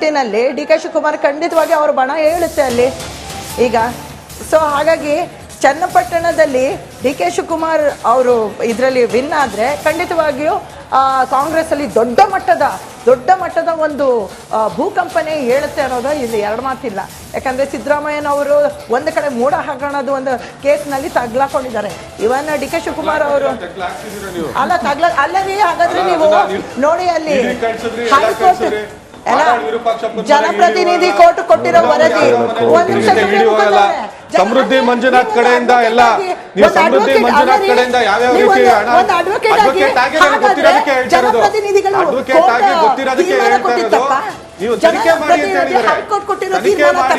ನಿಟ್ಟಿನಲ್ಲಿ D K Shivakumar ಖಂಡಿತವಾಗಿ ಅವ್ರ ಬಣ ಹೇಳುತ್ತೆ ಅಲ್ಲಿ ಈಗ. ಸೊ ಹಾಗಾಗಿ ಚನ್ನಪಟ್ಟಣದಲ್ಲಿ ಡಿ ಕೆ ಶಿವಕುಮಾರ್ ಅವರು ಇದರಲ್ಲಿ ವಿನ್ ಆದರೆ ಖಂಡಿತವಾಗಿಯೂ ಕಾಂಗ್ರೆಸ್ ಅಲ್ಲಿ ದೊಡ್ಡ ಮಟ್ಟದ ಒಂದು ಭೂಕಂಪನೆ ಹೇಳುತ್ತೆ ಅನ್ನೋದು ಇಲ್ಲಿ ಎರಡು ಮಾತಿಲ್ಲ. ಯಾಕಂದರೆ ಸಿದ್ದರಾಮಯ್ಯನವರು ಒಂದು ಕಡೆ ಮೂಢ ಹಗರಣದ ಒಂದು ಕೇಸ್ನಲ್ಲಿ ತಗ್ಲಾಕೊಂಡಿದ್ದಾರೆ. ಇವನ್ ಡಿ ಕೆ ಶಿವಕುಮಾರ್ ಅವರು ಅಲ್ಲವೇ ಹಾಗಾದ್ರೆ ನೀವು ನೋಡಿ ಅಲ್ಲಿ ಹೈಕೋರ್ಟ್ ಎಲ್ಲ ಜನಪ್ರತಿನಿಧಿ ಕೋರ್ಟ್ ಕೊಟ್ಟಿರೋ ವರದಿ ಸಮೃದ್ಧಿ ಮಂಜುನಾಥ್ ಕಡೆಯಿಂದ ಎಲ್ಲ ನೀವು ಸಮೃದ್ಧಿ ಮಂಜುನಾಥ್ ಕಡೆಯಿಂದ ಯಾವ್ಯಾವ ರೀತಿ ಅಡ್ವೊಕೇಟ್ ಆಗಿ ಗೊತ್ತಿರೋದಕ್ಕೆ ಹೇಳ್ತಾ ಇರೋದು. ನೀವು ತನಿಖೆ ಮಾಡಿ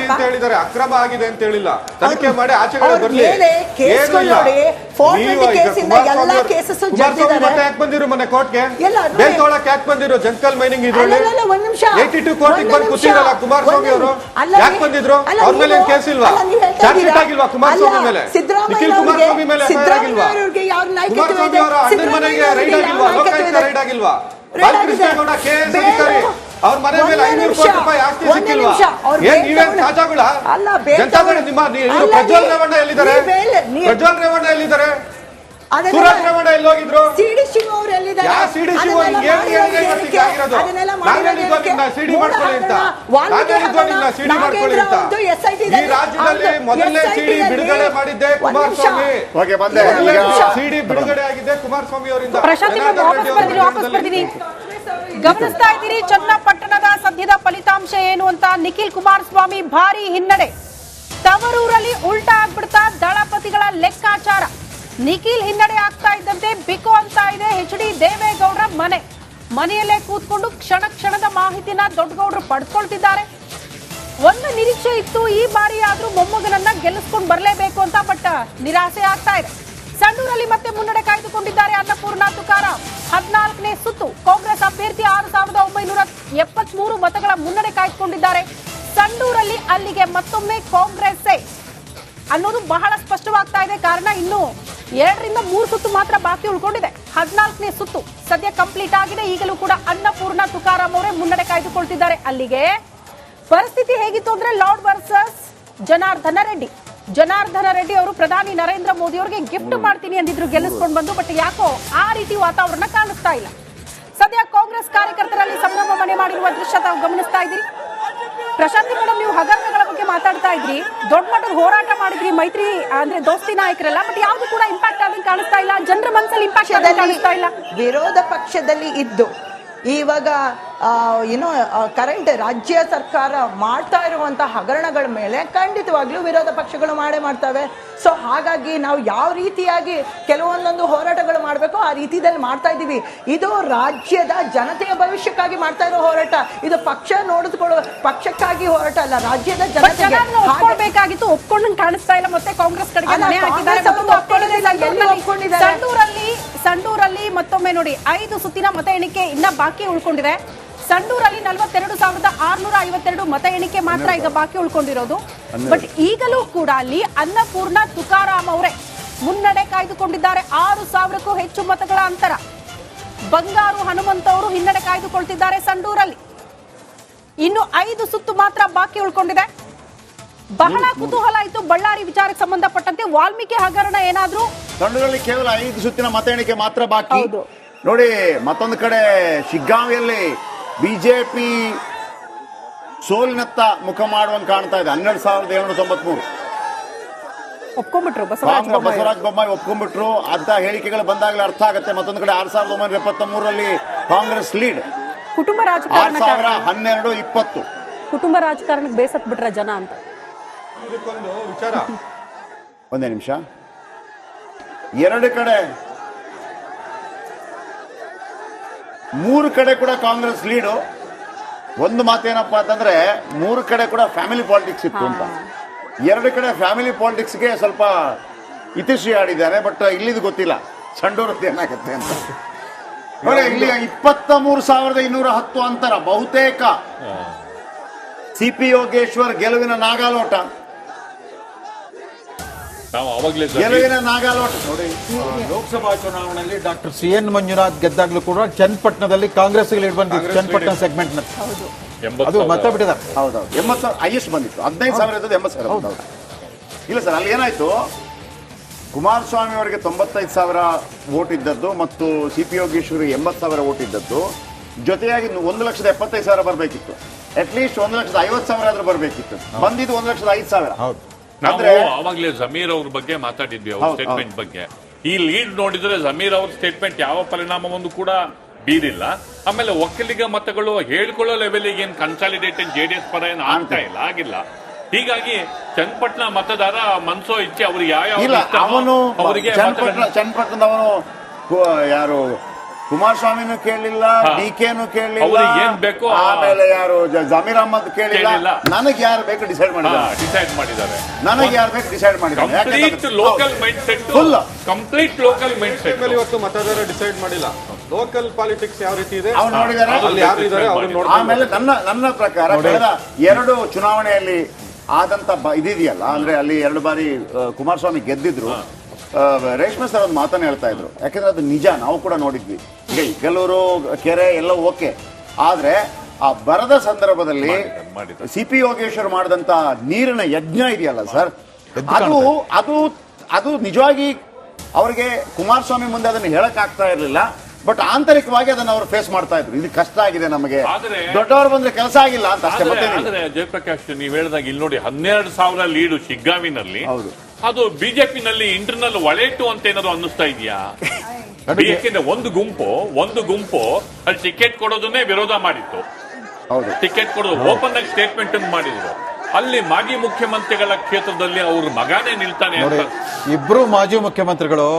ಅಂತ ಹೇಳಿದ್ದಾರೆ, ಅಕ್ರಮ ಆಗಿದೆ ಅಂತ ಹೇಳಿಲ್ಲ, ತನಿಖೆ ಮಾಡಿ ಆಚೆಗಡೆ ಬರ್ಲಿ. ಕುಮಾರಸ್ವಾಮಿ ಮತ್ತೆ ಯಾಕೆ ಬಂದಿರು ಮೊನ್ನೆ ಕೋರ್ಟ್ಗೆ? ಬೇಲ್ ತೊಗೊಳಕ್ ಯಾಕೆ ಬಂದಿರು? ಜಂಕಲ್ ಮೈನಿಂಗ್ ಇದ್ರಲ್ಲಿ 82 ಕೋರ್ಟಿಗೆ ಬಂದು ಕೂತಿರಲ್ಲ ಕುಮಾರಸ್ವಾಮಿ ಅವರು, ಯಾಕೆ ಬಂದಿದ್ರು? ಅವ್ರ ಮೇಲೆ ಏನ್ ಕೇಸ್ ಇಲ್ವಾ? ಚಾರ್ಜ್ ಶೀಟ್ ಆಗಿಲ್ವಾ ಕುಮಾರಸ್ವಾಮಿ ಮೇಲೆ? ನಿಖಿಲ್ ಕುಮಾರಸ್ವಾಮಿ ಮೇಲೆ ಎಫ್ಐಆರ್ ಆಗಿಲ್ವಾ? ಕುಮಾರಸ್ವಾಮಿ ಅವರ ಅಣ್ಣನ ಮನೆಗೆ ರೈಡ್ ಆಗಿಲ್ವಾ? ಲೋಕಾಯುಕ್ತ ರೈಡ್ ಆಗಿಲ್ವಾ? ಬಾಲಕೃಷ್ಣೇಗೌಡ ಕೆಎಸ್ ಅಧಿಕಾರಿ ಅವ್ರ ಮನೆ ಮೇಲೆ 500 ಕೋಟಿ ರೂಪಾಯಿ ಆಸ್ತಿ ಸಿಕ್ಕಿಲ್ವಾ? ಏನ್ ನೀವೇನ್ ಸಾಜಾಗಳ ಜನತಾದಳ? ನಿಮ್ಮ ಪ್ರಜ್ವಲ್ ರೇವಣ್ಣ ಎಲ್ಲಿದ್ದಾರೆ? ಪ್ರಜ್ವಲ್ ರೇವಣ್ಣ ಎಲ್ಲಿದ್ದಾರೆ? ಸೂರಜ್ ರೇವಣ್ಣ ಎಲ್ಲಿ ಹೋಗಿದ್ರು? ಸಿಡಿ ಶಿವ ಅವರು ಎಲ್ಲಿದ್ದಾರೆ? ಯಾವ ಸಿಡಿ ಶಿವ? ಸಿಡಿ ಮಾಡ್ಕೊಳ್ಳಿ ಅಂತ ಸಿಡಿ ಮಾಡ್ಕೊಳ್ಳಿ ಅಂತ ಈ ರಾಜ್ಯದಲ್ಲಿ ಮೊದಲನೇ ಸಿಡಿ ಬಿಡುಗಡೆ ಮಾಡಿದ್ದೆ ಕುಮಾರಸ್ವಾಮಿ. ಸಿಡಿ ಬಿಡುಗಡೆ ಆಗಿದ್ದೆ ಕುಮಾರಸ್ವಾಮಿ ಅವರಿಂದ. ಗಮನಿಸ್ತಾ ಇದ್ದೀರಿ ಚನ್ನಪಟ್ಟಣದ ಸದ್ಯದ ಫಲಿತಾಂಶ ಏನು ಅಂತ. ನಿಖಿಲ್ ಕುಮಾರಸ್ವಾಮಿ ಭಾರಿ ಹಿನ್ನಡೆ. ತವರೂರಲ್ಲಿ ಉಲ್ಟಾ ಆಗ್ಬಿಡ್ತಾ ದಳಪತಿಗಳ ಲೆಕ್ಕಾಚಾರ. ನಿಖಿಲ್ ಹಿನ್ನಡೆ ಆಗ್ತಾ ಇದ್ದಂತೆ ಬಿಕೋ ಅಂತ ಇದೆ ಎಚ್ ಡಿ ದೇವೇಗೌಡರ ಮನೆಯಲ್ಲೇ ಕೂತ್ಕೊಂಡು ಕ್ಷಣದ ಮಾಹಿತಿನ ದೊಡ್ಡಗೌಡರು ಪಡ್ಕೊಳ್ತಿದ್ದಾರೆ. ಒಂದು ನಿರೀಕ್ಷೆ ಇತ್ತು, ಈ ಬಾರಿ ಆದ್ರೂ ಮೊಮ್ಮಗನನ್ನ ಗೆಲ್ಲಿಸ್ಕೊಂಡು ಬರಲೇಬೇಕು ಅಂತ, ಬಟ್ ನಿರಾಸೆ ಆಗ್ತಾ ಇದೆ. ಸಂಡೂರಲ್ಲಿ ಮತ್ತೆ ಮುನ್ನಡೆ ಕಾಯ್ದುಕೊಂಡಿದ್ದಾರೆ ಅನ್ನಪೂರ್ಣ ತುಕಾರಾಂ. 14ನೇ ಸುತ್ತು ಕಾಂಗ್ರೆಸ್ ಅಭ್ಯರ್ಥಿ 6973 ಮತಗಳ ಮುನ್ನಡೆ ಕಾಯ್ದುಕೊಂಡಿದ್ದಾರೆ. ಸಂಡೂರಲ್ಲಿ ಅಲ್ಲಿಗೆ ಮತ್ತೊಮ್ಮೆ ಕಾಂಗ್ರೆಸ್ಸೇ ಅನ್ನೋದು ಬಹಳ ಸ್ಪಷ್ಟವಾಗ್ತಾ ಇದೆ. ಕಾರಣ ಇನ್ನು 2ರಿಂದ 3 ಸುತ್ತು ಮಾತ್ರ ಬಾಕಿ ಉಳ್ಕೊಂಡಿದೆ. 14ನೇ ಸುತ್ತು ಸದ್ಯ ಕಂಪ್ಲೀಟ್ ಆಗಿದೆ. ಈಗಲೂ ಕೂಡ ಅನ್ನಪೂರ್ಣ ತುಕಾರಾಂ ಅವರೇ ಮುನ್ನಡೆ ಕಾಯ್ದುಕೊಳ್ತಿದ್ದಾರೆ. ಅಲ್ಲಿಗೆ ಪರಿಸ್ಥಿತಿ ಹೇಗಿತ್ತು ಅಂದ್ರೆ ಲಾರ್ಡ್ ವರ್ಸಸ್ ಜನಾರ್ದನ ರೆಡ್ಡಿ ಅವರು ಪ್ರಧಾನಿ ನರೇಂದ್ರ ಮೋದಿ ಅವರಿಗೆ ಗಿಫ್ಟ್ ಮಾಡ್ತೀನಿ ಅಂದಿದ್ರು ಗೆಲ್ಲಿಸ್ಕೊಂಡು ಬಂದು. ಬಟ್ ಯಾಕೋ ಆ ರೀತಿ ವಾತಾವರಣ ಕಾಣಿಸ್ತಾ ಇಲ್ಲ. ಸದ್ಯ ಕಾಂಗ್ರೆಸ್ ಕಾರ್ಯಕರ್ತರಲ್ಲಿ ಸಂಭ್ರಮ ಮನೆ ಮಾಡಿರುವ ದೃಶ್ಯ ತಾವು ಗಮನಿಸ್ತಾ ಇದ್ದೀರಿ. ಪ್ರಶಾಂತಿ ಮೇಡಮ್, ನೀವು ಹಗರಣಗಳ ಬಗ್ಗೆ ಮಾತಾಡ್ತಾ ಇದ್ರಿ, ದೊಡ್ಡ ಮಟ್ಟದ ಹೋರಾಟ ಮಾಡಿದ್ರಿ ಮೈತ್ರಿ ಅಂದ್ರೆ ದೋಸ್ತಿ ನಾಯಕರೆಲ್ಲ, ಬಟ್ ಯಾವ್ದು ಕೂಡ ಇಂಪ್ಯಾಕ್ಟ್ ಆದಂಗೆ ಕಾಣಿಸ್ತಾ ಇಲ್ಲ. ಜನರ ಮನಸ್ಸಲ್ಲಿ ಇಂಪ್ಯಾಕ್ಟ್ ಆದಂಗೆ ಕಾಣಿಸ್ತಾ ಇಲ್ಲ. ವಿರೋಧ ಪಕ್ಷದಲ್ಲಿ ಇದ್ದು ಇವಾಗ ಏನೋ ಕರೆಂಟ್ ರಾಜ್ಯ ಸರ್ಕಾರ ಮಾಡ್ತಾ ಇರುವಂತಹ ಹಗರಣಗಳ ಮೇಲೆ ಖಂಡಿತವಾಗ್ಲೂ ವಿರೋಧ ಪಕ್ಷಗಳು ಮಾಡ್ತವೆ. ಸೊ ಹಾಗಾಗಿ ನಾವು ಯಾವ ರೀತಿಯಾಗಿ ಕೆಲವೊಂದೊಂದು ಹೋರಾಟಗಳು ಮಾಡಬೇಕು ಆ ರೀತಿಯಲ್ಲಿ ಮಾಡ್ತಾ ಇದ್ದೀವಿ. ಇದು ರಾಜ್ಯದ ಜನತೆಯ ಭವಿಷ್ಯಕ್ಕಾಗಿ ಮಾಡ್ತಾ ಇರೋ ಹೋರಾಟ. ಇದು ಪಕ್ಷ ನೋಡಿಕೊಳ್ಳುವ ಪಕ್ಷಕ್ಕಾಗಿ ಹೋರಾಟ ಅಲ್ಲ, ರಾಜ್ಯದ ಜನತೆಗೆ ಒಪ್ಕೊಳ್ಬೇಕಾಗಿತ್ತು. ಒಪ್ಕೊಂಡಂಗೆ ಕಾಣಿಸ್ತಾ ಇಲ್ಲ. ಮತ್ತೆ ಕಾಂಗ್ರೆಸ್ ಕಡೆಗೆ ಸಂಡೂರಲ್ಲಿ ಮತ್ತೊಮ್ಮೆ ನೋಡಿ 5 ಸುತ್ತಿನ ಮತ ಎಣಿಕೆ ಇನ್ನ ಬಾಕಿ ಉಳ್ಕೊಂಡಿದೆ. ಸಂಡೂರಲ್ಲಿ 42,652 ಮತ ಎಣಿಕೆ ಮಾತ್ರ ಈಗ ಬಾಕಿ ಉಳ್ಕೊಂಡಿರೋದು. ಬಟ್ ಈಗಲೂ ಕೂಡ ಅಲ್ಲಿ ಅನ್ನಪೂರ್ಣ ತುಕಾರಾಂ ಅವರೇ ಮುನ್ನಡೆ ಕಾಯ್ದುಕೊಂಡಿದ್ದಾರೆ. 6,000ಕ್ಕೂ ಹೆಚ್ಚು ಮತಗಳ ಅಂತರ. ಬಂಗಾರು ಹನುಮಂತ ಅವರು ಹಿನ್ನಡೆ ಕಾಯ್ದುಕೊಳ್ತಿದ್ದಾರೆ ಸಂಡೂರಲ್ಲಿ. ಇನ್ನು 5 ಸುತ್ತು ಮಾತ್ರ ಬಾಕಿ ಉಳ್ಕೊಂಡಿದೆ. ಬಹಳ ಕುತೂಹಲ ಇತ್ತು ಬಳ್ಳಾರಿ ವಿಚಾರಕ್ಕೆ ಸಂಬಂಧಪಟ್ಟಂತೆ. ವಾಲ್ಮೀಕಿ ಹಗರಣ ಏನಾದ್ರೂ ಸಂಡೂರಲ್ಲಿ ಕೇವಲ 5 ಸುತ್ತಿನ ಮತ ಎಣಿಕೆ ಮಾತ್ರ ಬಾಕಿ ನೋಡಿ. ಮತ್ತೊಂದು ಕಡೆ ಶಿಗ್ಗಾಂವಿಯಲ್ಲಿ ಬಿಜೆಪಿ ಸೋಲಿನತ್ತ ಮುಖ ಮಾಡುವಂಗೆ ಕಾಣ್ತಾ ಇದೆ. 12,793 ಒಪ್ಕೊಂಡ್ಬಿಟ್ರು ಬಸವರಾಜ ಬೊಮ್ಮಾಯಿ ಒಪ್ಕೊಂಡ್ಬಿಟ್ರು ಅಂತ ಹೇಳಿಕೆಗಳು ಬಂದಾಗಲೇ ಅರ್ಥ ಆಗುತ್ತೆ. ಮತ್ತೊಂದು ಕಡೆ 6,973ರಲ್ಲಿ ಕಾಂಗ್ರೆಸ್ ಲೀಡ್. ಕುಟುಂಬ ರಾಜಕಾರಣ 6,012-20 ಕುಟುಂಬ ರಾಜಕಾರಣಕ್ಕೆ ಬೇಸತ್ ಬಿಟ್ರ ಜನ ಅಂತ. ಒಂದೇ ನಿಮಿಷ. 2 ಕಡೆ 3 ಕಡೆ ಕೂಡ ಕಾಂಗ್ರೆಸ್ ಲೀಡು. ಒಂದು ಮಾತೇನಪ್ಪ ಅಂತಂದ್ರೆ 3 ಕಡೆ ಕೂಡ ಫ್ಯಾಮಿಲಿ ಪಾಲಿಟಿಕ್ಸ್ ಇತ್ತು ಅಂತ. 2 ಕಡೆ ಫ್ಯಾಮಿಲಿ ಪಾಲಿಟಿಕ್ಸ್ಗೆ ಸ್ವಲ್ಪ ಇತಿಶ್ರೀ ಆಡಿದ್ದಾರೆ. ಬಟ್ ಇಲ್ಲಿದು ಗೊತ್ತಿಲ್ಲ ಸಂಡೂರದ್ದು ಏನಾಗುತ್ತೆ ಅಂತ. ಇಲ್ಲಿ 23,210 ಅಂತರ. ಬಹುತೇಕ ಸಿಪಿ ಯೋಗೇಶ್ವರ್ ಗೆಲುವಿನ ನಾಗಾಲೋಟ. ಗೆಲುವಿನ ನಾಗಾಲೋಟ ನೋಡಿ. ಲೋಕಸಭಾ ಚುನಾವಣೆಯಲ್ಲಿ ಡಾಕ್ಟರ್ CN ಮಂಜುನಾಥ್ ಗೆದ್ದಾಗ್ಲೂ ಕೂಡ ಚನ್ನಪಟ್ಟಣದಲ್ಲಿ ಕಾಂಗ್ರೆಸ್ ಲೀಡ್ ಬಂದಿತ್ತು. ಚನ್ನಪಟ್ಟಣ ಸೆಗ್ಮೆಂಟ್ ಅದು ಮತ್ತೆ ಬಿಟ್ಟಿದ್ದಾರೆ. ಹೌದೌದು 80,000 ಹೈಯೆಸ್ಟ್ ಬಂದಿತ್ತು. 15,000 ಇದ್ದದ್ದು 80,000 ಹೌದು. ಇಲ್ಲ ಸರ್, ಅಲ್ಲಿ ಏನಾಯ್ತು, ಕುಮಾರಸ್ವಾಮಿ ಅವರಿಗೆ 95,000 ವೋಟ್ ಇದ್ದದ್ದು ಮತ್ತು ಸಿ ಪಿ ಯೋಗೇಶ್ವರಿಗೆ 80,000 ವೋಟ್ ಇದ್ದದ್ದು, ಜೊತೆಯಾಗಿ 1,75,000 ಬರಬೇಕಿತ್ತು. ಅಟ್ಲೀಸ್ಟ್ 1,50,000 ಆದ್ರೂ ಬರಬೇಕಿತ್ತು. ಬಂದಿದ್ದು 1,05,000. ನಾವು ಆವಾಗಲೇ ಜಮೀರ್ ಅವ್ರ ಬಗ್ಗೆ ಮಾತಾಡಿದ್ವಿ, ಅವ್ರ ಸ್ಟೇಟ್ಮೆಂಟ್ ಬಗ್ಗೆ. ಈ ಲೀಡ್ ನೋಡಿದ್ರೆ ಜಮೀರ್ ಅವ್ರ ಸ್ಟೇಟ್ಮೆಂಟ್ ಯಾವ ಪರಿಣಾಮವನ್ನು ಕೂಡ ಬೀರಿಲ್ಲ. ಆಮೇಲೆ ಒಕ್ಕಲಿಗ ಮತಗಳು ಹೇಳ್ಕೊಳ್ಳೋ ಲೆವೆಲ್ಗೆ ಏನು ಕನ್ಸಾಲಿಡೇಟೆಡ್ JDS ಪರ ಏನು ಆಗ್ತಾ ಇಲ್ಲ, ಆಗಿಲ್ಲ. ಹೀಗಾಗಿ ಚನ್ನಪಟ್ಟಣ ಮತದಾರ ಮನ್ಸೋ ಇಚ್ಛೆ ಅವ್ರಿಗೆ ಇಲ್ಲ, ಅವನು ಅವರಿಗೆ ಚನ್ನಪಟ್ಟಣದವನು ಯಾರು ಕುಮಾರಸ್ವಾಮಿನೂ ಕೇಳಲಿಲ್ಲ, DKನೂ ಕೇಳಲಿಲ್ಲ, ಅವ್ರಿಗೆ ಏನ್ ಬೇಕೋ ಆಮೇಲೆ ಯಾರು ಜಮೀರ್ ಅಹಮದ್ ಕೇಳಿಲ್ಲ. ನನಗೆ ಯಾರು ಬೇಕು ಡಿಸೈಡ್ ಮಾಡಿದ್ದಾರೆ. ನನಗೆ ಯಾರು ಬೇಕು ಡಿಸೈಡ್ ಮಾಡಿದ್ದಾರೆ. Complete local mind set, full complete local mind set. ಇವತ್ತು ಮತದಾರ ಡಿಸೈಡ್ ಮಾಡಿಲ್ಲ, ಲೋಕಲ್ ಪಾಲಿಟಿಕ್ಸ್ ಯಾವ ರೀತಿ ಇದೆ ಅವ್ರು ನೋಡಿದ್ದಾರೆ. ಆಮೇಲೆ ನನ್ನ ಪ್ರಕಾರ ಕಳೆದ 2 ಚುನಾವಣೆಯಲ್ಲಿ ಆದಂತ ಇದಿದೆಯಲ್ಲ, ಅಂದ್ರೆ ಅಲ್ಲಿ 2 ಬಾರಿ ಕುಮಾರಸ್ವಾಮಿ ಗೆದ್ದಿದ್ರು. ರೇಷ್ಮೆ ಸರ್ ಒಂದು ಮಾತನ್ನ ಹೇಳ್ತಾ ಇದ್ರು, ಯಾಕಂದ್ರೆ ಅದು ನಿಜ, ನಾವು ಕೂಡ ನೋಡಿದ್ವಿ. ಈಗ ಕೆಲವರು ಕೆರೆ ಎಲ್ಲ ಓಕೆ, ಆದ್ರೆ ಆ ಬರದ ಸಂದರ್ಭದಲ್ಲಿ ಸಿ ಪಿ ಯೋಗೇಶ್ವರ್ ಮಾಡಿದಂತ ನೀರಿನ ಯಜ್ಞ ಇದೆಯಲ್ಲ ಸರ್, ಅದು ನಿಜವಾಗಿ ಅವರಿಗೆ ಕುಮಾರಸ್ವಾಮಿ ಮುಂದೆ ಅದನ್ನು ಹೇಳಕ್ ಆಗ್ತಾ ಇರಲಿಲ್ಲ. ಬಟ್ ಆಂತರಿಕವಾಗಿ ಅದನ್ನ ಅವರು ಫೇಸ್ ಮಾಡ್ತಾ ಇದ್ರು. ಇದು ಕಷ್ಟ ಆಗಿದೆ ನಮಗೆ, ದೊಡ್ಡವರು ಬಂದ್ರೆ ಕೆಲಸ ಆಗಿಲ್ಲ ಅಂತ ಅಷ್ಟೇ. ಆದ್ರೆ ಜಯಪ್ರಕಾಶ್, ನೀವು ಹೇಳಿದಾಗ ಇಲ್ಲಿ ನೋಡಿ 12,000 ಲೀಡು ಶಿಗ್ಗಾವಿನಲ್ಲಿ, ಅದು ಬಿಜೆಪಿನಲ್ಲಿ ಇಂಟರ್ನಲ್ ಒಳೆಟು ಅಂತ ಏನಾದ್ರು ಅನ್ನಿಸ್ತಾ ಇದೆಯಾ? ಯಾಕೆಂದ್ರೆ ಒಂದು ಗುಂಪು ಅಲ್ಲಿ ಟಿಕೆಟ್ ಕೊಡೋದನ್ನೇ ವಿರೋಧ ಮಾಡಿತ್ತು. ಟಿಕೆಟ್ ಕೊಡೋದು ಓಪನ್ ಆಗಿ ಸ್ಟೇಟ್ಮೆಂಟ್ ಮಾಡಿದ್ರು. ಅಲ್ಲಿ ಮಾಜಿ ಮುಖ್ಯಮಂತ್ರಿಗಳ ಕ್ಷೇತ್ರದಲ್ಲಿ ಅವ್ರ ಮಗನೇ ನಿಲ್ತಾನೆ ಅಂತ. ಇಬ್ರು ಮಾಜಿ ಮುಖ್ಯಮಂತ್ರಿಗಳು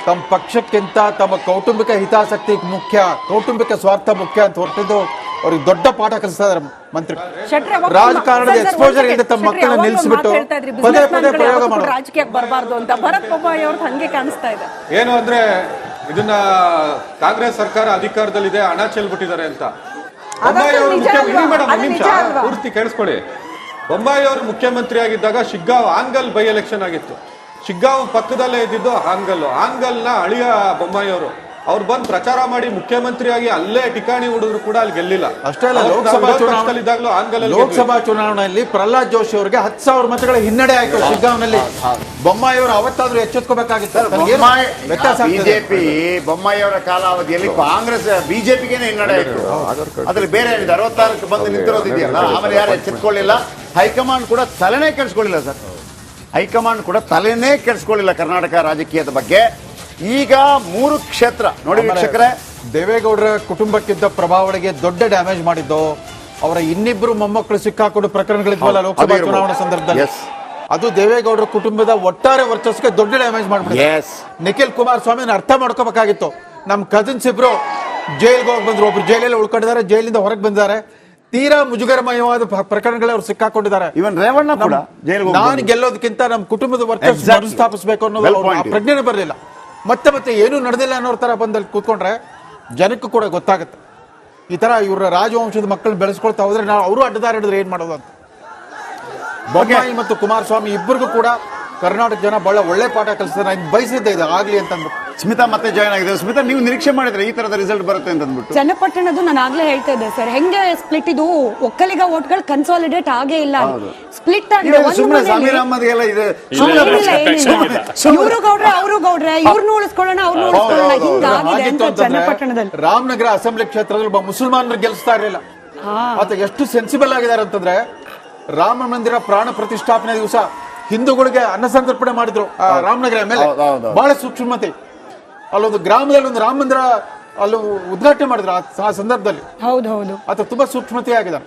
ತಮ್ಮ ಪಕ್ಷಕ್ಕಿಂತ ತಮ್ಮ ಕೌಟುಂಬಿಕ ಹಿತಾಸಕ್ತಿ ಮುಖ್ಯ, ಕೌಟುಂಬಿಕ ಸ್ವಾರ್ಥ ಮುಖ್ಯ ಅಂತ ಹೊರಟಿದ್ದು ಅವ್ರಿಗೆ ದೊಡ್ಡ ಪಾಠ ಕಲಿಸ್ತಾ ಇದ್ದಾರೆ ಮಂತ್ರಿ. ರಾಜಕಾರಣದ ಎಕ್ಸ್ಪೋಜರ್ ಇಂದ ತಮ್ಮ ಮಕ್ಕಳನ್ನ ನಿಲ್ಲಿಸ್ಬಿಟ್ಟು ಪದೇ ಪದೇ ಪ್ರಯೋಗ ಮಾಡೋದು ರಾಜಕೀಯಕ್ಕೆ ಬರಬಾರ್ದು ಅಂತ ಭರತ್ ಬೊಮ್ಮಾಯಿ ಅವ್ರದ್ದು ಹಂಗೆ ಕಾಣಿಸ್ತಾ ಇದೆ. ಏನು ಅಂದ್ರೆ ಇದನ್ನ ಕಾಂಗ್ರೆಸ್ ಸರ್ಕಾರ ಅಧಿಕಾರದಲ್ಲಿದೆ, ಹಣ ಚೆಲ್ಬಿಟ್ಟಿದ್ದಾರೆ ಅಂತ. ಬೊಮ್ಮಾಯಿ ಅವರು ಪೂರ್ತಿ ಕೇಳಿಸ್ಕೊಳ್ಳಿ. ಬೊಮ್ಮಾಯಿ ಅವರು ಮುಖ್ಯಮಂತ್ರಿ ಆಗಿದ್ದಾಗ ಶಿಗ್ಗಾಂವ್ ಹಾಂಗಲ್ ಬೈ ಎಲೆಕ್ಷನ್ ಆಗಿತ್ತು. ಶಿಗ್ಗಾಂವ್ ಪಕ್ಕದಲ್ಲೇ ಇದ್ದಿದ್ದು ಹಾಂಗಲ್ನ ಅಳಿಯ ಬೊಮ್ಮಾಯಿ ಅವರು. ಅವ್ರು ಬಂದು ಪ್ರಚಾರ ಮಾಡಿ ಮುಖ್ಯಮಂತ್ರಿಯಾಗಿ ಅಲ್ಲೇ ಠಿಕಾಣಿ ಹುಡುಗರು ಕೂಡ ಅಲ್ಲಿ ಗೆಲ್ಲಿಲ್ಲ. ಅಷ್ಟೇ ಅಲ್ಲ, ಲೋಕಸಭಾ ಚುನಾವಣೆಯಲ್ಲಿ ಪ್ರಹ್ಲಾದ್ ಜೋಶಿ ಅವರಿಗೆ 10,000 ಮತಗಳ ಹಿನ್ನಡೆ ಆಯ್ತು ಶಿಗ್ಗಾಂವ್ನಲ್ಲಿ. ಬೊಮ್ಮಾಯಿ ಅವರು ಅವತ್ತಾದ್ರೂ ಎಚ್ಚೆತ್ಕೋಬೇಕಾಗಿತ್ತು. ಬಿಜೆಪಿ ಬೊಮ್ಮಾಯಿ ಅವರ ಕಾಲಾವಧಿಯಲ್ಲಿ ಕಾಂಗ್ರೆಸ್ ಬಿಜೆಪಿಗೆ ಹಿನ್ನಡೆ ಆಯ್ತು. ಅದ್ರಲ್ಲಿ ಬೇರೆ 66ಕ್ಕೆ ಬಂದು ನಿಂತಿರೋದು ಇದೆಯಲ್ಲ, ಆಮೇಲೆ ಯಾರು ಎಚ್ಚೆತ್ಕೊಳ್ಳಿಲ್ಲ. ಹೈಕಮಾಂಡ್ ಕೂಡ ತಲೆನೇ ಕೆಡಿಸ್ಕೊಳ್ಳಿಲ್ಲ ಸರ್. ಹೈಕಮಾಂಡ್ ಕೂಡ ತಲೆನೇ ಕೆಡಿಸ್ಕೊಳ್ಳಿಲ್ಲ ಕರ್ನಾಟಕ ರಾಜಕೀಯದ ಬಗ್ಗೆ. ಈಗ 3 ಕ್ಷೇತ್ರ ನೋಡಿ ವೀಕ್ಷಕರೇ, ದೇವೇಗೌಡರ ಕುಟುಂಬಕ್ಕಿದ್ದ ಪ್ರಭಾವಳಿಗೆ ದೊಡ್ಡ ಡ್ಯಾಮೇಜ್ ಮಾಡಿದ್ದು ಅವರ ಇನ್ನಿಬ್ರು ಮೊಮ್ಮಕ್ಕಳು ಸಿಕ್ಕಾಕೊಂಡು ಪ್ರಕರಣಗಳಿದ್ವಲ್ಲ ಲೋಕಸಭಾ ಚುನಾವಣಾ ಸಂದರ್ಭದಲ್ಲಿ, ಅದು ದೇವೇಗೌಡರ ಕುಟುಂಬದ ಒಟ್ಟಾರೆ ವರ್ಚಸ್ಗೆ ದೊಡ್ಡ ಡ್ಯಾಮೇಜ್ ಮಾಡ್ಬಿಟ್ಟಿದೆ. ನಿಖಿಲ್ ಕುಮಾರಸ್ವಾಮಿ ಅರ್ಥ ಮಾಡ್ಕೋಬೇಕಾಗಿತ್ತು. ನಮ್ಮ ಕಸಿನ್ಸ್ ಇಬ್ರು ಜೈಲ್ಗೆ ಹೋಗಿ ಬಂದ್ರು, ಒಬ್ರು ಜೈಲಲ್ಲಿ ಉಳ್ಕೊಂಡಿದ್ದಾರೆ, ಜೈಲಿಂದ ಹೊರಗೆ ಬಂದಿದ್ದಾರೆ. ತೀರಾ ಮುಜುಗರಮಯವಾದ ಪ್ರಕರಣಗಳು ಅವ್ರು ಸಿಕ್ಕಾಕೊಂಡಿದ್ದಾರೆ. ಇವನ್ ರೇವಣ್ಣ ಕೂಡ ನಾನು ಗೆಲ್ಲೋದಕ್ಕಿಂತ ನಮ್ಮ ಕುಟುಂಬದ ವರ್ಚಸ್ ಮರುಸ್ಥಾಪಿಸಬೇಕು ಅನ್ನೋದು ಪ್ರಜ್ಞೆನೇ ಬರಲಿಲ್ಲ. ಮತ್ತೆ ಏನೂ ನಡೆದಿಲ್ಲ ಅನ್ನೋ ತರ ಬಂದಲ್ಲಿ ಕೂತ್ಕೊಂಡ್ರೆ ಜನಕ್ಕೂ ಕೂಡ ಗೊತ್ತಾಗುತ್ತೆ. ಈ ತರ ಇವ್ರ ರಾಜವಂಶದ ಮಕ್ಕಳನ್ನ ಬೆಳೆಸ್ಕೊಳ್ತಾ ಹೋದ್ರೆ ನಾವು ಅವರು ಅಡ್ಡದಾರಿ ಹಿಡಿದ್ರೆ ಏನ್ ಮಾಡೋದು ಅಂತ. ಬೊಮ್ಮಾಯಿ ಮತ್ತು ಕುಮಾರಸ್ವಾಮಿ ಇಬ್ಬರಿಗೂ ಕೂಡ ಕರ್ನಾಟಕ ಜನ ಬಹಳ ಒಳ್ಳೆ ಪಾಠ ಕಲಿಸ್ತಾರೆ. ನಾನು ಬಯಸಿದ್ದೆ ಇದು ಆಗ್ಲಿ ಅಂತ ಅಂದ್ಬಿಟ್ಟು. ಸ್ಮಿತಾ ಮತ್ತೆ ಜಾಯ್ನ್ ಆಗಿದೆ. ಸ್ಮಿತಾ, ನೀವು ನಿರೀಕ್ಷೆ ಮಾಡಿದ್ರೆ ಈ ತರದ ರಿಸಲ್ಟ್ ಬರುತ್ತೆ ಅಂತ ಅಂದ್ಬಿಟ್ಟು? ಚನ್ನಪಟ್ಟಣದ್ದು ನಾನು ಆಗ್ಲೇ ಹೇಳ್ತಾ ಇದ್ದೆ ಸರ್, ಹೆಂಗೆ ಸ್ಪ್ಲಿಟ್ ಇದು ಒಕ್ಕಲಿಗ ಓಟ್ಗಳು ಕನ್ಸಾಲಿಡೇಟ್ ಆಗೇ ಇಲ್ಲ, ಸ್ಪ್ಲಿಟ್ ಆಗಿದೆ. ಇವರು ಗೌಡ್ರೆ ಅವರು ಗೌಡ್ರೆ, ಇವ್ರನ್ನ ಉಳಿಸ್ಕೊಳ್ಳೋಣ ಅವ್ರನ್ನ ಉಳಿಸ್ಕೊಳ್ಳೋಣ, ಹಿಂಗಾಗಿದೆ ಅಂತ ಚನ್ನಪಟ್ಟಣದಲ್ಲಿ. ರಾಮನಗರ ಅಸೆಂಬ್ಲಿ ಕ್ಷೇತ್ರದಲ್ಲಿ ಒಬ್ಬ ಮುಸಲ್ಮಾನರು ಗೆಲ್ಲಿಸ್ತಾ ಇರಲಿಲ್ಲ. ಆತ ಎಷ್ಟು ಸೆನ್ಸಿಬಲ್ ಆಗಿದ್ದಾರೆ ಅಂತಂದ್ರೆ, ರಾಮ ಮಂದಿರ ಪ್ರಾಣ ಪ್ರತಿಷ್ಠಾಪನೆ ದಿವಸ ಹಿಂದೂಗಳಿಗೆ ಅನ್ನ ಸಂತರ್ಪಣೆ ಮಾಡಿದ್ರು ರಾಮನಗರ ಮೇಲೆ. ಬಹಳ ಸೂಕ್ಷ್ಮತೆ. ಅಲ್ಲೊಂದು ಗ್ರಾಮದಲ್ಲಿ ಒಂದು ರಾಮ ಮಂದಿರ ಅಲ್ಲಿ ಉದ್ಘಾಟನೆ ಮಾಡಿದ್ರು ಆ ಸಂದರ್ಭದಲ್ಲಿ. ಹೌದು, ಆತ ತುಂಬಾ ಸೂಕ್ಷ್ಮತೆ ಆಗಿದೆ.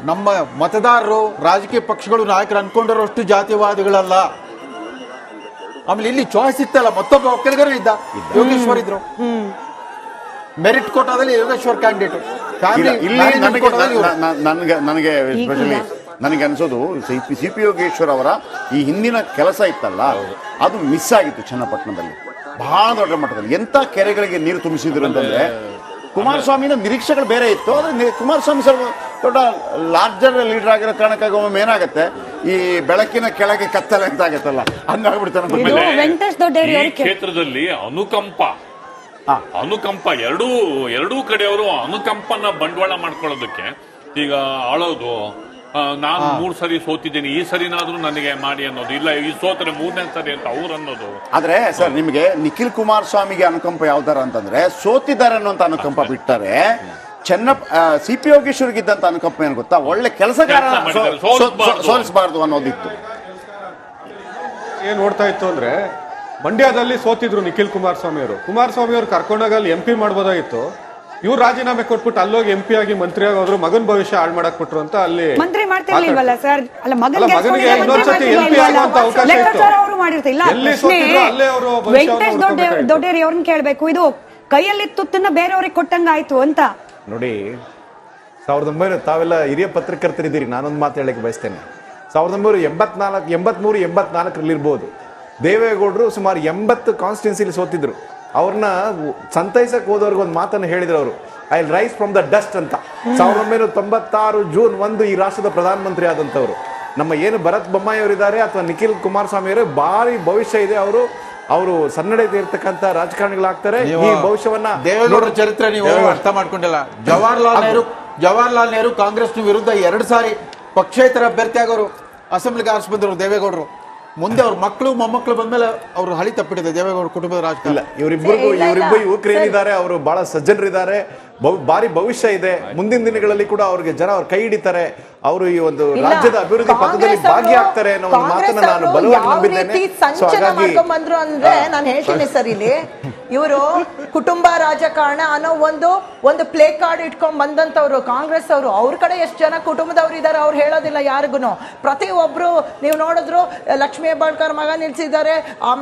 ನಮ್ಮ ಮತದಾರರು ರಾಜಕೀಯ ಪಕ್ಷಗಳು ನಾಯಕರು ಅನ್ಕೊಂಡಿರೋ ಅಷ್ಟು ಜಾತಿವಾದಿಗಳಲ್ಲ. ಆಮೇಲೆ ಇಲ್ಲಿ ಚಾಯ್ಸ್ ಇತ್ತಲ್ಲ, ಮತ್ತೊಬ್ಬ ಒಕ್ಕಲಿಗರು ಇದ್ದ, ಯೋಗೇಶ್ವರ್ ಇದ್ರು. ಮೆರಿಟ್ ಕೋಟಾದಲ್ಲಿ ಯೋಗೇಶ್ವರ್ ಕ್ಯಾಂಡಿಡೇಟ್. ನನಗೆ ಸ್ಪೆಷಲಿ ನನಗೆ ಅನ್ಸೋದು ಸಿ ಪಿ ಯೋಗೇಶ್ವರ್ ಅವರ ಈ ಹಿಂದಿನ ಕೆಲಸ ಇತ್ತಲ್ಲ, ಅದು ಮಿಸ್ ಆಗಿತ್ತು ಚನ್ನಪಟ್ಟಣದಲ್ಲಿ ಬಹಳ ದೊಡ್ಡ ಮಟ್ಟದಲ್ಲಿ. ಎಂತ ಕೆರೆಗಳಿಗೆ ನೀರು ತುಂಬಿಸಿದ್ರು ಅಂತಂದ್ರೆ, ಕುಮಾರಸ್ವಾಮಿನ ನಿರೀಕ್ಷೆಗಳು ಬೇರೆ ಇತ್ತು. ಆದ್ರೆ ಕುಮಾರಸ್ವಾಮಿ ಸ್ವಲ್ಪ ದೊಡ್ಡ ಲಾರ್ಜರ್ ಲೀಡರ್ ಆಗಿರೋ ಕಾರಣಕ್ಕಾಗಿ ಒಮ್ಮೆ ಏನಾಗುತ್ತೆ, ಈ ಬೆಳಕಿನ ಕೆಳಗೆ ಕತ್ತಲೆ ಅಂತ ಆಗತ್ತಲ್ಲ, ಹಂಗಾಗ್ಬಿಡ್ತಾನೆ. ಈ ಕ್ಷೇತ್ರದಲ್ಲಿ ಅನುಕಂಪ ಎರಡೂ ಕಡೆಯವರು ಅನುಕಂಪನ ಬಂಡವಾಳ ಮಾಡ್ಕೊಳ್ಳೋದಕ್ಕೆ ಈಗ ಅಳೋದು ನಾನು 3 ಸರಿ ಸೋತಿದ್ದೀನಿ, ಈ ಸರಿನಾದ್ರೂ ನನಗೆ ಮಾಡಿ ಅನ್ನೋದು, ಇಲ್ಲ ಈ ಸೋತರೆ 3ನೇ ಸರಿ ಅಂತ ಅವ್ರು ಅನ್ನೋದು. ಆದ್ರೆ ಸರ್ ನಿಮಗೆ ನಿಖಿಲ್ ಕುಮಾರಸ್ವಾಮಿಗೆ ಅನುಕಂಪ ಯಾವ್ದಾರ ಅಂತಂದ್ರೆ ಸೋತಿದ್ದಾರೆ ಅನ್ನೋಂತ ಅನುಕಂಪ ಬಿಟ್ಟಾರೆ, ಸಿ ಪಿ ಯೋಗೇಶ್ವರ್ಗಿದ್ದಂತ ಅನುಕಂಪ ಏನು ಗೊತ್ತಾ, ಒಳ್ಳೆ ಕೆಲಸಗಾರ ಸೋಲಿಸಬಾರ್ದು ಅನ್ನೋದಿತ್ತು. ಏನ್ ನೋಡ್ತಾ ಇತ್ತು ಅಂದ್ರೆ ಮಂಡ್ಯದಲ್ಲಿ ಸೋತಿದ್ರು ನಿಖಿಲ್ ಕುಮಾರಸ್ವಾಮಿ ಅವರು ಕರ್ಕೊಂಡೋಗಿ ಅಲ್ಲಿ MP ಮಾಡ್ಬೋದಾಗಿತ್ತು. ಇವ್ರು ರಾಜೀನಾಮೆ ಕೊಟ್ಬಿಟ್ಟು ಅಲ್ಲೋಗಿ MP ಆಗಿ ಮಂತ್ರಿ ಆಗೋದ್ರು, ಮಗನ ಭವಿಷ್ಯ ಹಾಳು ಮಾಡಕ್ ಕೊಟ್ರು ಅಂತ ಅಲ್ಲಿ ಮಂತ್ರಿ ಮಾಡ್ತಿರ್ಲಿಲ್ವಲ್ಲ ಸರ್. ಅಲ್ಲ ಮಗನಿಗೆ ಇನ್ನೊಂದ್ಸತಿ MP ಆಗುವಂತ ಅವಕಾಶ ಇತ್ತು. ಎಲ್ಲಿ ಸೋತಿದ್ರು ಅಲ್ಲೇ ಅವರು ವೆಂಕಟೇಶ್ ದೊಡ್ಡೇರಿ ಅವ್ರನ್ನ ಕೇಳ್ಬೇಕು, ಇದು ಕೈಯಲ್ಲಿ ತುತ್ತನ್ನ ಬೇರೆಯವ್ರಿಗೆ ಕೊಟ್ಟಂಗ ಆಯ್ತು ಅಂತ. ನೋಡಿ, 1900 ತಾವೆಲ್ಲ ಹಿರಿಯ ಪತ್ರಕರ್ತರಿದ್ದೀರಿ, ನಾನೊಂದು ಮಾತು ಹೇಳಕ್ಕೆ ಬಯಸ್ತೇನೆ. 1983-84 ಇರ್ಬೋದು, ದೇವೇಗೌಡರು ಸುಮಾರು 80 ಕಾನ್ಸ್ಟಿಟ್ಯೂನ್ಸಿಲಿ ಸೋತಿದ್ರು. ಅವ್ರನ್ನ ಸಂತೈಸಕ್ಕೆ ಹೋದವ್ರಿಗೆ ಒಂದು ಮಾತನ್ನು ಹೇಳಿದ್ರು ಅವರು, I will rise from the dust ಅಂತ. 1996 ಜೂನ್ 1 ಈ ರಾಷ್ಟ್ರದ ಪ್ರಧಾನಮಂತ್ರಿ ಆದಂಥವ್ರು. ನಮ್ಮ ಏನು ಭರತ್ ಬೊಮ್ಮಾಯಿ ಅವರಿದ್ದಾರೆ ಅಥವಾ ನಿಖಿಲ್ ಕುಮಾರಸ್ವಾಮಿ ಅವರೇ ಭಾರಿ ಭವಿಷ್ಯ ಇದೆ. ಅವರು ಸನ್ನಡತೆ ಇರ್ತಕ್ಕಂಥ ರಾಜಕಾರಣಿಗಳಾಗ್ತಾರೆ. ಈ ಭವಿಷ್ಯವನ್ನ ದೇವೇಗೌಡರ ಚರಿತ್ರೆ ನೀವು ಅರ್ಥ ಮಾಡ್ಕೊಂಡಿಲ್ಲ. ಜವಾಹರ್ಲಾಲ್ ನೆಹರು ಕಾಂಗ್ರೆಸ್ ವಿರುದ್ಧ 2 ಸಾರಿ ಪಕ್ಷೇತರ ಅಭ್ಯರ್ಥಿ ಆಗೋರು, ಅಸೆಂಬ್ಲಿಗೆ ಆರಿಸಿ ಬಂದರು ದೇವೇಗೌಡರು. ಮುಂದೆ ಅವ್ರ ಮಕ್ಕಳು ಮೊಮ್ಮಕ್ಕಳು ಬಂದ್ಮೇಲೆ ಅವ್ರು ಹಳಿ ತಪ್ಪಿಟ್ಟಿದೆ ದೇವೇಗೌಡ ಕುಟುಂಬದ ರಾಜಕಾರಣ. ಇವರಿಬ್ಬರು ಯುವಕರು ಏನಿದ್ದಾರೆ ಅವರು ಬಹಳ ಸಜ್ಜನರಿದ್ದಾರೆ, ಭಾರಿ ಭವಿಷ್ಯ ಇದೆ. ಮುಂದಿನ ದಿನಗಳಲ್ಲಿ ಕೂಡ ಅವ್ರಿಗೆ ಜನ ಅವ್ರ ಕೈ ಹಿಡಿತಾರೆ, ಅವರು ಈ ಒಂದು ರಾಜ್ಯದ ಅಭಿವೃದ್ಧಿ ಪಥದಲ್ಲಿ ಭಾಗಿಯಾಗ್ತಾರೆ ಅನ್ನೋ ಒಂದು ಮಾತನ್ನ ನಾನು ಬಲವಾಗಿ ನಂಬಿದ್ದೇನೆ. ಮಾಡ್ಕೊಂಡ್ಬಂದ್ರು ಅಂದ್ರೆ ನಾನು ಹೇಳ್ತೀನಿ ಸರ್, ಇಲ್ಲಿ ಇವರು ಕುಟುಂಬ ರಾಜಕಾರಣ ಅನ್ನೋ ಒಂದು ಪ್ಲೇ ಕಾರ್ಡ್ ಇಟ್ಕೊಂಡ್ ಬಂದಂತವ್ರು ಕಾಂಗ್ರೆಸ್ ಅವರು. ಅವ್ರ ಕಡೆ ಎಷ್ಟು ಜನ ಕುಟುಂಬದವ್ರು ಇದಾರೆ ಅವ್ರು ಹೇಳೋದಿಲ್ಲ ಯಾರಿಗೂ. ಪ್ರತಿ ಒಬ್ರು ನೀವು ನೋಡಿದ್ರು ಲಕ್ಷ್ಮೀ ಹೆಬ್ಬಾಳ್ಕರ್ ಮಗ ನಿಲ್ಸಿದ್ದಾರೆ, ಆಮೇಲೆ